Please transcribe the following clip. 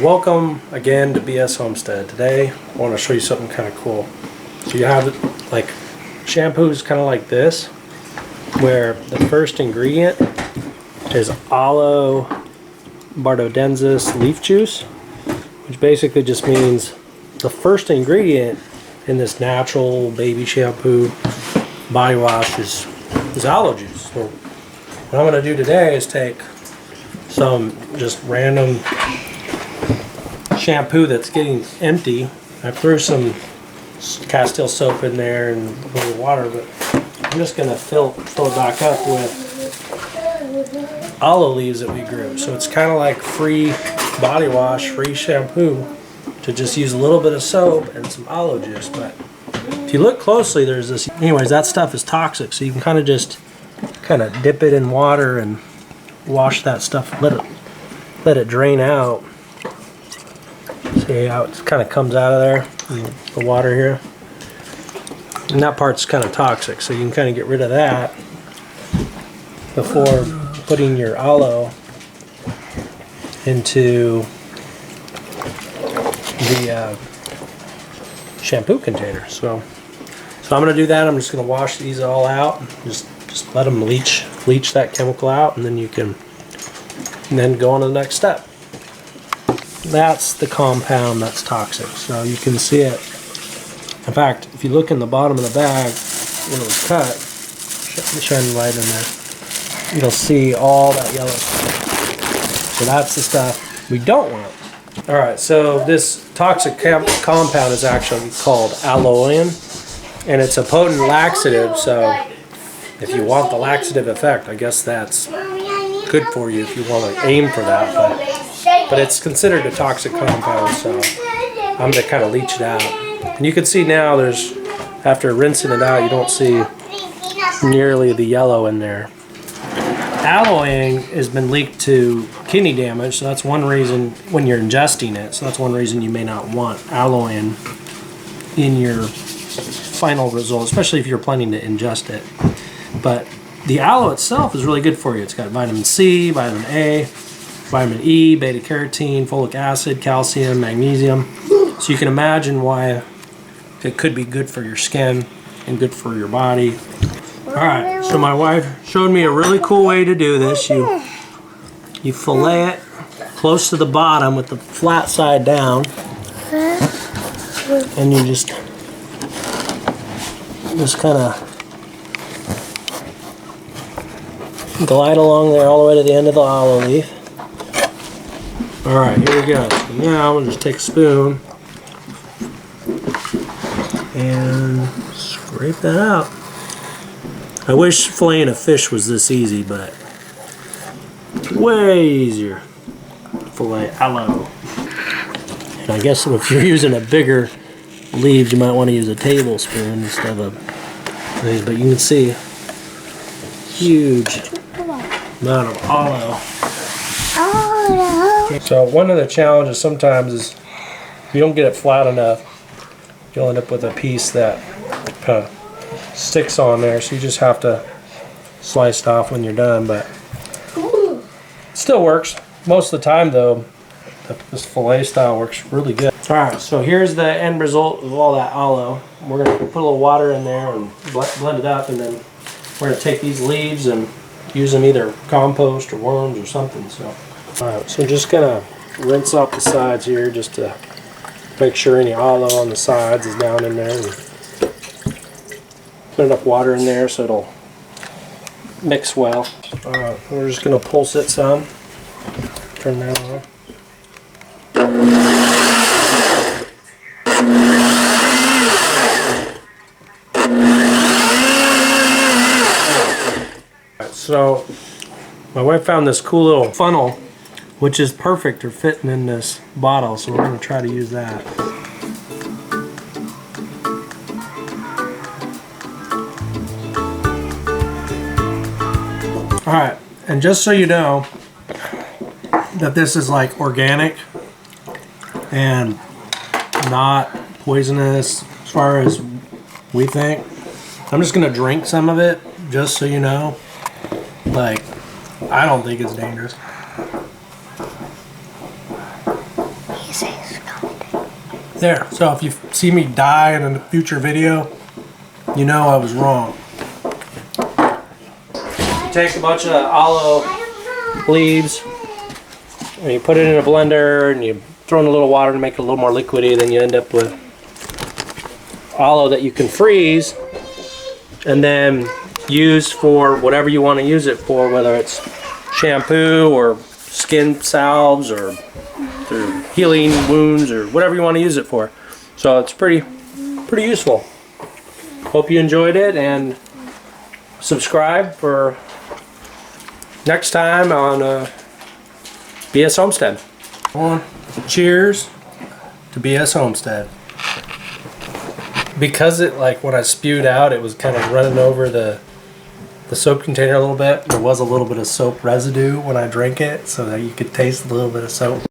Welcome again to BS Homestead. Today I want to show you something kind of cool. So you have like shampoos kind of like this, where the first ingredient is Aloe bardodensis leaf juice, which basically just means the first ingredient in this natural baby shampoo body wash is aloe juice. So what I'm going to do today is take some just random shampoo that's getting empty. I threw some Castile soap in there and a little water, but I'm just going to fill it back up with aloe leaves that we grew. So it's kind of like free body wash, free shampoo, to just use a little bit of soap and some aloe juice. But if you look closely, there's this. Anyways, that stuff is toxic, so you can kind of just dip it in water and wash that stuff. Let it drain out. See how it kind of comes out of there, the water here. And that part's kind of toxic, so you can kind of get rid of that before putting your aloe into the shampoo container. So I'm going to do that. I'm just going to wash these all out. Just let them leach that chemical out, and then you can go on to the next step. That's the compound that's toxic. So you can see it. In fact, if you look in the bottom of the bag when it was cut, shining light in there, you'll see all that yellow stuff. So that's the stuff we don't want. Alright, so this toxic compound is actually called Aloe, and it's a potent laxative, so if you want the laxative effect, I guess that's good for you if you want to aim for that. But it's considered a toxic compound, so I'm going to kind of leach it out. And you can see now after rinsing it out, you don't see nearly the yellow in there. Aloe has been linked to kidney damage, so that's one reason when you're ingesting it. So that's one reason you may not want aloe in your final result, especially if you're planning to ingest it. But the aloe itself is really good for you. It's got vitamin C, vitamin A, vitamin E, beta carotene, folic acid, calcium, magnesium. So you can imagine why it could be good for your skin and good for your body. Alright, so my wife showed me a really cool way to do this. You fillet it close to the bottom with the flat side down, and you just kind of glide along there all the way to the end of the aloe leaf. Alright, here we go. So now we'll just take a spoon and scrape that out. I wish filleting a fish was this easy, but way easier to fillet aloe. And I guess if you're using a bigger leaves, you might want to use a tablespoon instead of these. But you can see huge amount of aloe. So one of the challenges sometimes is if you don't get it flat enough, you'll end up with a piece that kind of sticks on there, so you just have to slice it off when you're done. But it still works. Most of the time though, this fillet style works really good. Alright, so here's the end result of all that aloe. We're going to put a little water in there and blend it up, and then we're going to take these leaves and use them either compost or worms or something. So alright, so just going to rinse off the sides here just to make sure any aloe on the sides is down in there. And put enough water in there so it'll mix well. Alright, we're just going to pulse it some. Turn that on. So my wife found this cool little funnel, which is perfect for fitting in this bottle, so we're going to try to use that. Alright, and just so you know that this is like organic and not poisonous as far as we think, I'm just going to drink some of it just so you know. Like, I don't think it's dangerous. There, so if you see me die in a future video, you know I was wrong. You take a bunch of aloe leaves and you put it in a blender and you throw in a little water to make it a little more liquidy, then you end up with aloe that you can freeze and then use for whatever you want to use it for, whether it's shampoo or skin salves or healing wounds or whatever you want to use it for. So it's pretty useful. Hope you enjoyed it, and subscribe for next time on BS Homestead. Cheers to BS Homestead. Because it, like, when I spewed out, it was kind of running over the soap container a little bit. There was a little bit of soap residue when I drank it, so that you could taste a little bit of soap.